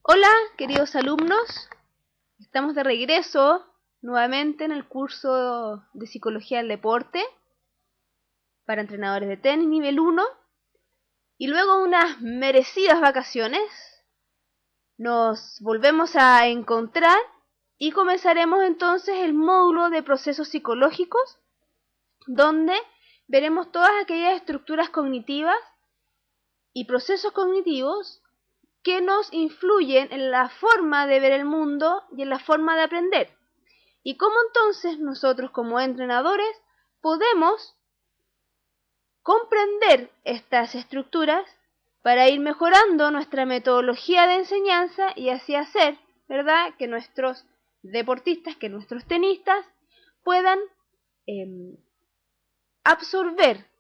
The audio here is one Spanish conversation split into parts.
Hola, queridos alumnos. Estamos de regreso nuevamente en el curso de Psicología del Deporte para entrenadores de tenis nivel 1. Y luego de unas merecidas vacaciones, nos volvemos a encontrar y comenzaremos entonces el módulo de procesos psicológicos, donde veremos todas aquellas estructuras cognitivas y procesos cognitivos que nos influyen en la forma de ver el mundo y en la forma de aprender. Y cómo entonces nosotros como entrenadores podemos comprender estas estructuras para ir mejorando nuestra metodología de enseñanza y así hacer, ¿verdad?, que nuestros deportistas, que nuestros tenistas puedan absorber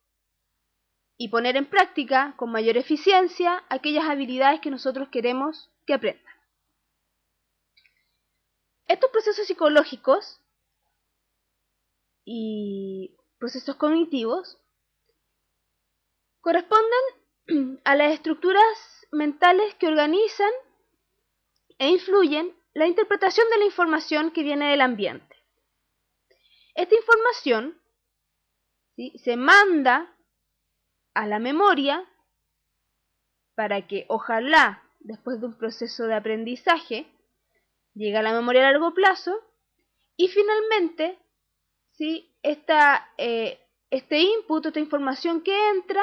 y poner en práctica con mayor eficiencia aquellas habilidades que nosotros queremos que aprendan. Estos procesos psicológicos y procesos cognitivos corresponden a las estructuras mentales que organizan e influyen la interpretación de la información que viene del ambiente. Esta información, ¿sí?, se manda a la memoria para que ojalá después de un proceso de aprendizaje llegue a la memoria a largo plazo y finalmente, ¿sí?, este input, esta información que entra,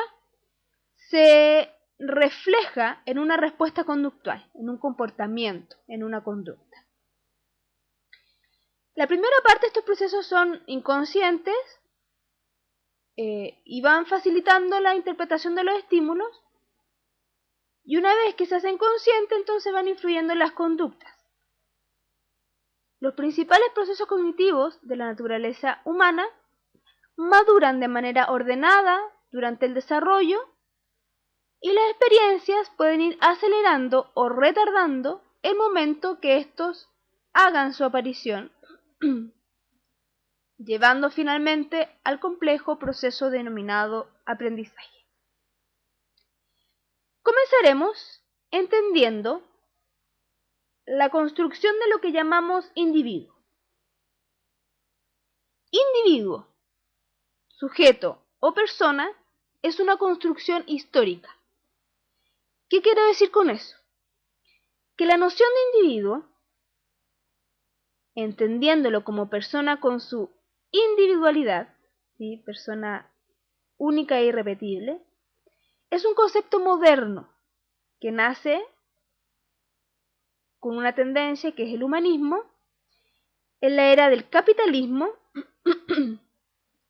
se refleja en una respuesta conductual, en un comportamiento, en una conducta. La primera parte de estos procesos son inconscientes y van facilitando la interpretación de los estímulos, y una vez que se hacen conscientes, entonces van influyendo en las conductas. Los principales procesos cognitivos de la naturaleza humana maduran de manera ordenada durante el desarrollo, y las experiencias pueden ir acelerando o retardando el momento que estos hagan su aparición, llevando finalmente al complejo proceso denominado aprendizaje. Comenzaremos entendiendo la construcción de lo que llamamos individuo. Individuo, sujeto o persona es una construcción histórica. ¿Qué quiero decir con eso? Que la noción de individuo, entendiéndolo como persona con su individualidad, ¿sí?, persona única e irrepetible, es un concepto moderno que nace con una tendencia que es el humanismo en la era del capitalismo,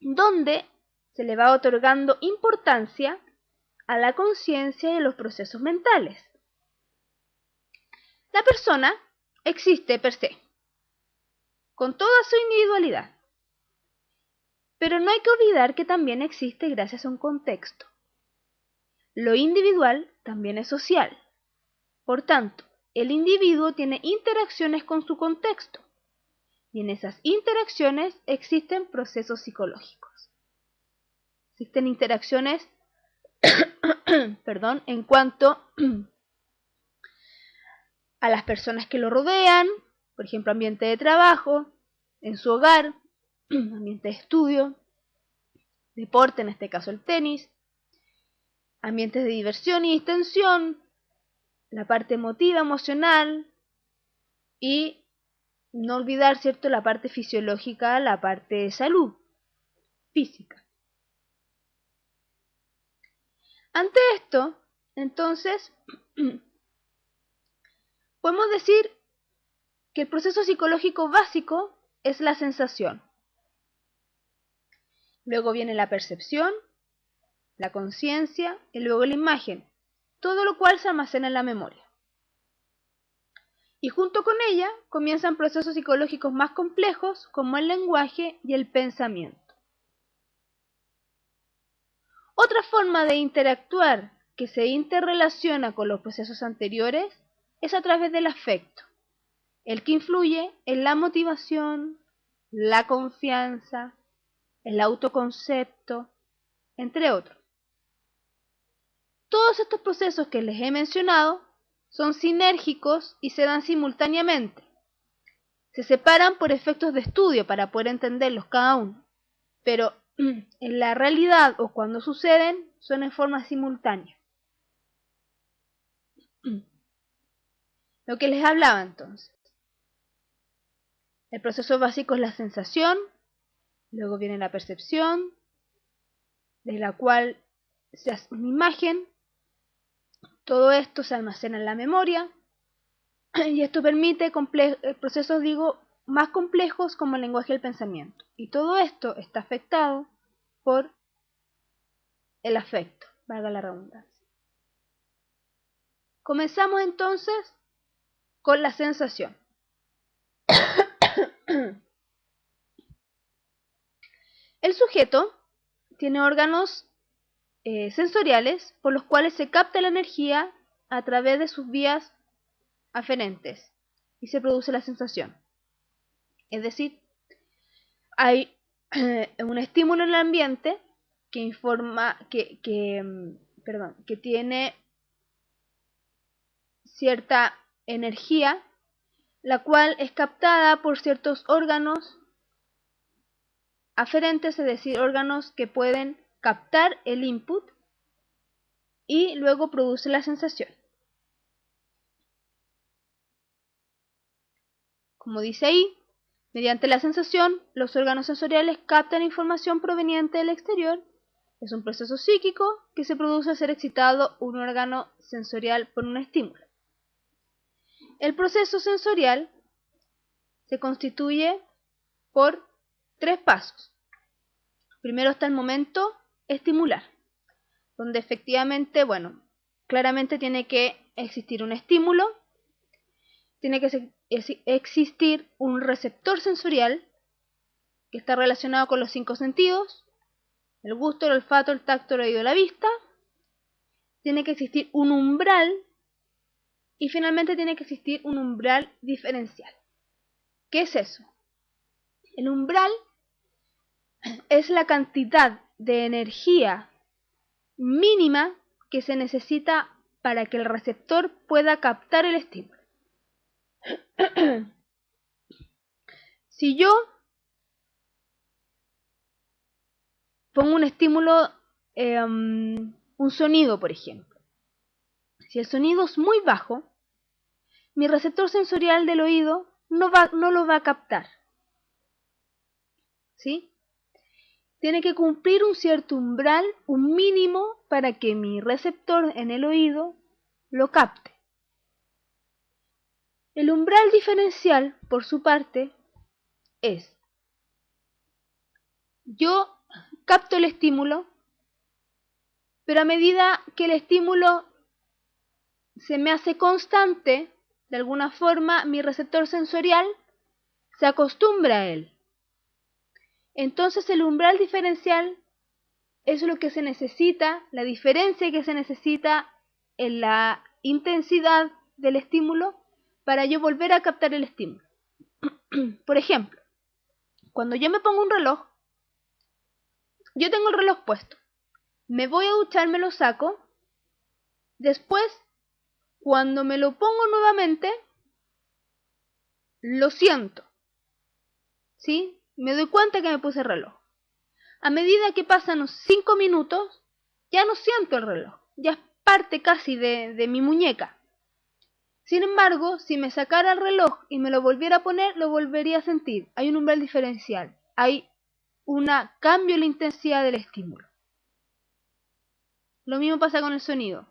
donde se le va otorgando importancia a la conciencia y a los procesos mentales. La persona existe per se, con toda su individualidad, pero no hay que olvidar que también existe gracias a un contexto. Lo individual también es social. Por tanto, el individuo tiene interacciones con su contexto, y en esas interacciones existen procesos psicológicos. Existen interacciones en cuanto a las personas que lo rodean, por ejemplo, ambiente de trabajo, en su hogar, ambiente de estudio, deporte, en este caso el tenis, ambientes de diversión y distensión, la parte emotiva, emocional, y no olvidar, ¿cierto?, la parte fisiológica, la parte de salud física. Ante esto, entonces, podemos decir que el proceso psicológico básico es la sensación. Luego viene la percepción, la conciencia y luego la imagen, todo lo cual se almacena en la memoria. Y junto con ella comienzan procesos psicológicos más complejos como el lenguaje y el pensamiento. Otra forma de interactuar que se interrelaciona con los procesos anteriores es a través del afecto, el que influye en la motivación, la confianza, el autoconcepto, entre otros. Todos estos procesos que les he mencionado son sinérgicos y se dan simultáneamente. Se separan por efectos de estudio para poder entenderlos cada uno, pero en la realidad o cuando suceden son en forma simultánea. Lo que les hablaba entonces. El proceso básico es la sensación, luego viene la percepción, de la cual se hace una imagen. Todo esto se almacena en la memoria y esto permite procesos, más complejos como el lenguaje y el pensamiento. Y todo esto está afectado por el afecto, valga la redundancia. Comenzamos entonces con la sensación. El sujeto tiene órganos sensoriales por los cuales se capta la energía a través de sus vías aferentes y se produce la sensación. Es decir, hay un estímulo en el ambiente que tiene cierta energía, la cual es captada por ciertos órganos aferentes, es decir, órganos que pueden captar el input y luego produce la sensación. Como dice ahí, mediante la sensación, los órganos sensoriales captan información proveniente del exterior. Es un proceso psíquico que se produce al ser excitado un órgano sensorial por un estímulo. El proceso sensorial se constituye por 3 pasos. Primero está el momento estimular, donde efectivamente, claramente tiene que existir un estímulo, tiene que existir un receptor sensorial que está relacionado con los 5 sentidos, el gusto, el olfato, el tacto, el oído, la vista. Tiene que existir un umbral y finalmente tiene que existir un umbral diferencial. ¿Qué es eso? El umbral es la cantidad de energía mínima que se necesita para que el receptor pueda captar el estímulo. Si yo pongo un estímulo, un sonido, por ejemplo, si el sonido es muy bajo, mi receptor sensorial del oído no lo va a captar. ¿Sí? Tiene que cumplir un cierto umbral, un mínimo, para que mi receptor en el oído lo capte. El umbral diferencial, por su parte, es: yo capto el estímulo, pero a medida que el estímulo se me hace constante, de alguna forma mi receptor sensorial se acostumbra a él. Entonces el umbral diferencial es lo que se necesita, la diferencia que se necesita en la intensidad del estímulo para yo volver a captar el estímulo. Por ejemplo, cuando yo me pongo un reloj, yo tengo el reloj puesto, me voy a duchar, me lo saco, después, cuando me lo pongo nuevamente, lo siento, ¿sí? Me doy cuenta que me puse el reloj. A medida que pasan los 5 minutos, ya no siento el reloj, ya es parte casi de mi muñeca. Sin embargo, si me sacara el reloj y me lo volviera a poner, lo volvería a sentir. Hay un umbral diferencial, hay un cambio en la intensidad del estímulo. Lo mismo pasa con el sonido.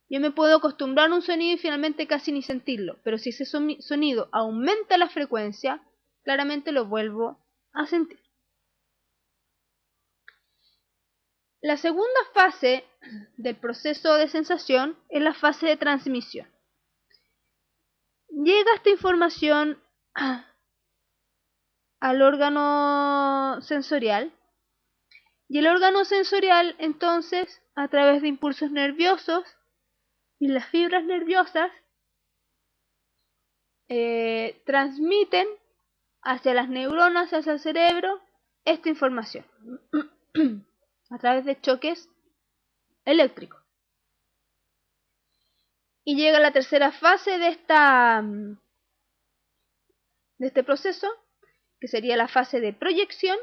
Yo me puedo acostumbrar a un sonido y finalmente casi ni sentirlo, pero si ese sonido aumenta la frecuencia, claramente lo vuelvo a sentir. La segunda fase del proceso de sensación es la fase de transmisión. Llega esta información al órgano sensorial y el órgano sensorial entonces, a través de impulsos nerviosos y las fibras nerviosas, transmiten hacia las neuronas, hacia el cerebro, esta información a través de choques eléctricos. Y llega la tercera fase de este proceso, que sería la fase de proyección,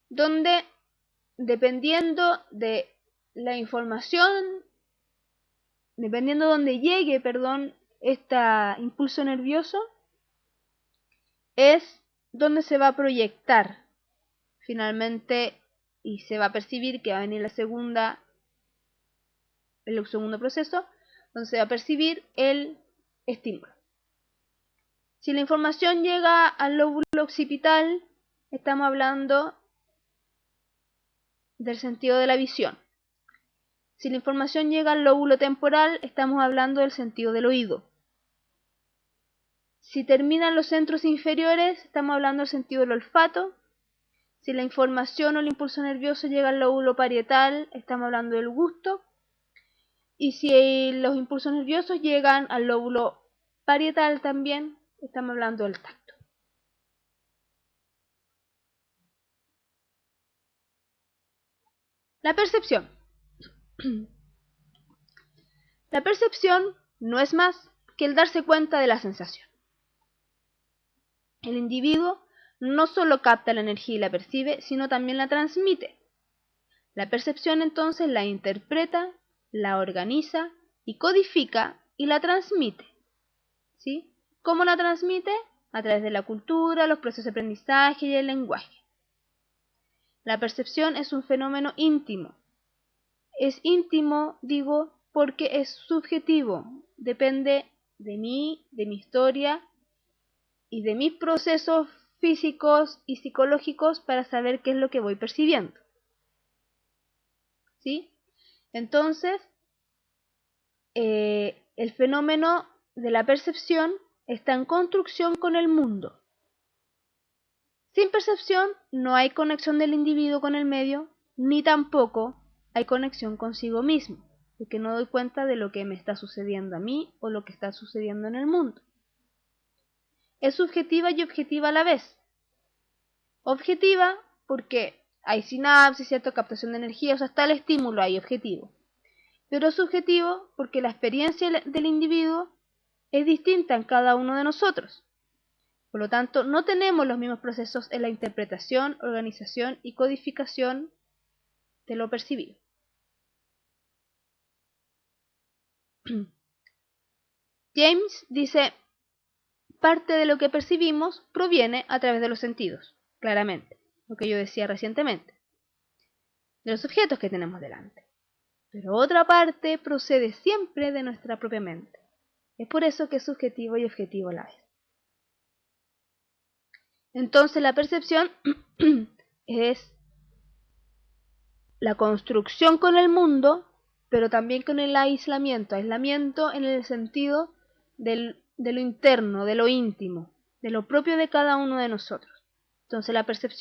donde dependiendo de la información, dependiendo de donde llegue, este impulso nervioso, es donde se va a proyectar finalmente y se va a percibir que va a venir el segundo proceso, donde se va a percibir el estímulo. Si la información llega al lóbulo occipital, estamos hablando del sentido de la visión. Si la información llega al lóbulo temporal, estamos hablando del sentido del oído. Si terminan los centros inferiores, estamos hablando del sentido del olfato. Si la información o el impulso nervioso llega al lóbulo parietal, estamos hablando del gusto. Y si los impulsos nerviosos llegan al lóbulo parietal también, estamos hablando del tacto. La percepción. La percepción no es más que el darse cuenta de la sensación. El individuo no solo capta la energía y la percibe, sino también la transmite. La percepción entonces la interpreta, la organiza y codifica y la transmite. ¿Sí? ¿Cómo la transmite? A través de la cultura, los procesos de aprendizaje y el lenguaje. La percepción es un fenómeno íntimo. Es íntimo, digo, porque es subjetivo, depende de mí, de mi historia y de mis procesos físicos y psicológicos para saber qué es lo que voy percibiendo. ¿Sí? Entonces, el fenómeno de la percepción está en construcción con el mundo. Sin percepción no hay conexión del individuo con el medio, ni tampoco hay conexión consigo mismo, porque no doy cuenta de lo que me está sucediendo a mí o lo que está sucediendo en el mundo. Es subjetiva y objetiva a la vez. Objetiva porque hay sinapsis, ¿cierto? Captación de energía, o sea, está el estímulo ahí, objetivo. Pero subjetivo porque la experiencia del individuo es distinta en cada uno de nosotros. Por lo tanto, no tenemos los mismos procesos en la interpretación, organización y codificación de lo percibido. James dice, parte de lo que percibimos proviene a través de los sentidos, claramente, lo que yo decía recientemente, de los objetos que tenemos delante. Pero otra parte procede siempre de nuestra propia mente. Es por eso que es subjetivo y objetivo a la vez. Entonces la percepción es la construcción con el mundo, pero también con el aislamiento. Aislamiento en el sentido de lo interno, de lo íntimo, de lo propio de cada uno de nosotros. Entonces la percepción